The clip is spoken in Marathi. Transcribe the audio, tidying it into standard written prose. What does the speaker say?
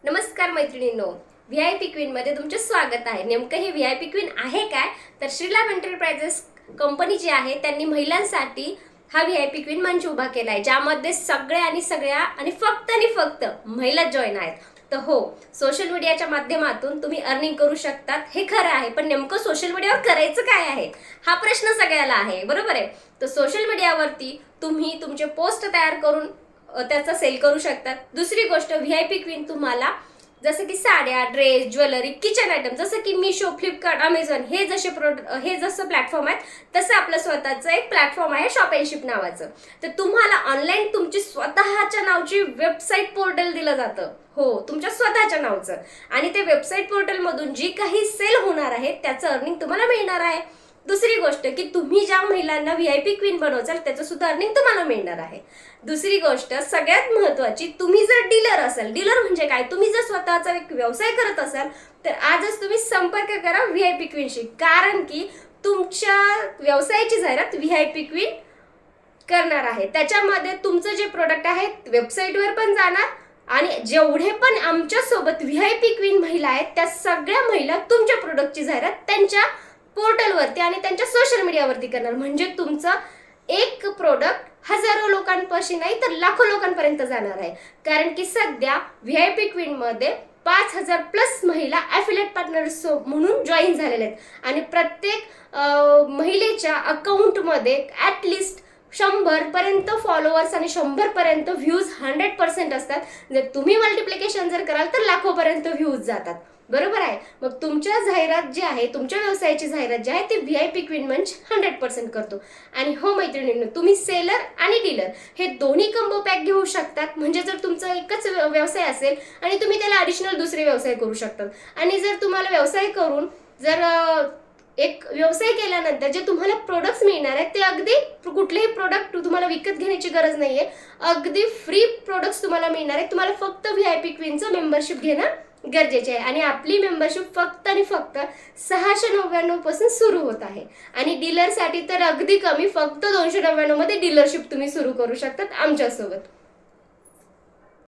नमस्कार मैत्रिणींनो, व्हीआयपी क्वीन मध्ये तुमचे स्वागत आहे। नेमकं हे व्हीआयपी क्वीन आहे काय? तर श्रीराम एंटरप्राइजेस कंपनी जी आहे त्यांनी महिलांसाठी हा व्हीआयपी क्वीन मंच उभा केलाय, ज्यामध्ये सगळ्या आणि फक्त महिला जॉईन आहेत। तर हो, सोशल मीडियाच्या माध्यमातून तुम्ही अर्निंग करू शकतात, हे खरं आहे। पण नेमकं सोशल मीडियावर करायचं काय आहे हा प्रश्न सगळ्याला आहे, बरोबर आहे? तर सोशल मीडियावरती तुम्ही तुमचे पोस्ट तयार करून त्याचा सेल करू शकतात। दुसरी गोष्ट, व्हीआयपी क्वीन तुम्हाला जसं की साड्या, ड्रेस, ज्वेलरी, किचन आयटम, जसं की मीशो, फ्लिपकार्ट, अमेझॉन हे जसं प्लॅटफॉर्म आहेत, तसं आपलं स्वतःचं एक प्लॅटफॉर्म आहे शॉपिंगशिप नावाचं। तर तुम्हाला ऑनलाईन तुमची स्वतःच्या नावची वेबसाईट पोर्टल दिलं जातं, हो, तुमच्या स्वतःच्या नावचं, आणि ते वेबसाईट पोर्टल मधून जी काही सेल होणार आहे त्याचं अर्निंग तुम्हाला मिळणार आहे। दुसरी गोष्ट की तुम्ही ज्या महिलांना व्हीआयपी क्वीन बनवचाल त्याचं सुद्धा अर्निंग तुम्हाला मिळणार आहे। दुसरी गोष्ट सगळ्यात महत्त्वाची, तुम्ही जर डीलर असाल, डीलर म्हणजे काय, तुम्ही जर स्वतःचा एक व्यवसाय करत असाल तर आजच तुम्ही संपर्क करा व्हीआयपी क्वीनशी, कारण की तुमच्या व्यवसायाची जाहिरात व्हीआयपी क्वीन करणार आहे। त्याच्यामध्ये तुमचं जे प्रोडक्ट आहे वेबसाईटवर पण जाणार, आणि जेवढे पण आमच्या सोबत व्हीआयपी क्वीन महिला आहेत त्या सगळ्या महिला तुमच्या प्रोडक्टची जाहिरात त्यांच्या पोर्टलवरती आणि त्यांच्या सोशल मीडियावरती करणार। म्हणजे तुमचं एक प्रोडक्ट हजारो लोकांपाशी नाही तर लाखो लोकांपर्यंत जाणार आहे, कारण की सध्या व्हीआयपी क्वीन मध्ये 5000+ महिला ॲफिलिएट पार्टनर्स म्हणून जॉईन झालेले आहेत, आणि प्रत्येक महिलेच्या अकाउंटमध्ये ॲटलिस्ट 100 पर्यंत फॉलोअर्स आणि 100 पर्यंत व्ह्यूज 100% असतात। जर तुम्ही मल्टिप्लिकेशन जर कराल तर लाखोपर्यंत व्ह्यूज जातात, बरोबर आहे? मग तुमच्या जाहिरात जी आहे, तुमच्या व्यवसायाची जाहिरात जी आहे ती व्हीआयपी क्वीन मंच 100% करतो। आणि हो मैत्रिणींनो, तुम्ही सेलर आणि डीलर हे दोन्ही कंबो पॅक घेऊ शकतात। म्हणजे जर तुमचा एकच व्यवसाय असेल आणि तुम्ही त्याला ॲडिशनल दुसरे व्यवसाय करू शकता, आणि जर तुम्हाला व्यवसाय करून जर एक व्यवसाय केल्यानंतर जे तुम्हाला प्रोडक्ट्स मिळणार आहेत ते अगदी कुठलेही प्रोडक्ट तुम्हाला विकत घेण्याची गरज नाहीये, अगदी फ्री प्रोडक्ट्स तुम्हाला मिळणार आहेत। तुम्हाला फक्त व्हीआयपी क्वीनचं मेंबरशिप घेणं गरजेचे आहे, आणि आपली मेंबरशिप फक्त आणि फक्त 699 पासून सुरू होत आहे, आणि डीलरसाठी तर अगदी कमी, फक्त 299 मध्ये डीलरशिप तुम्ही सुरू करू शकतात आमच्यासोबत।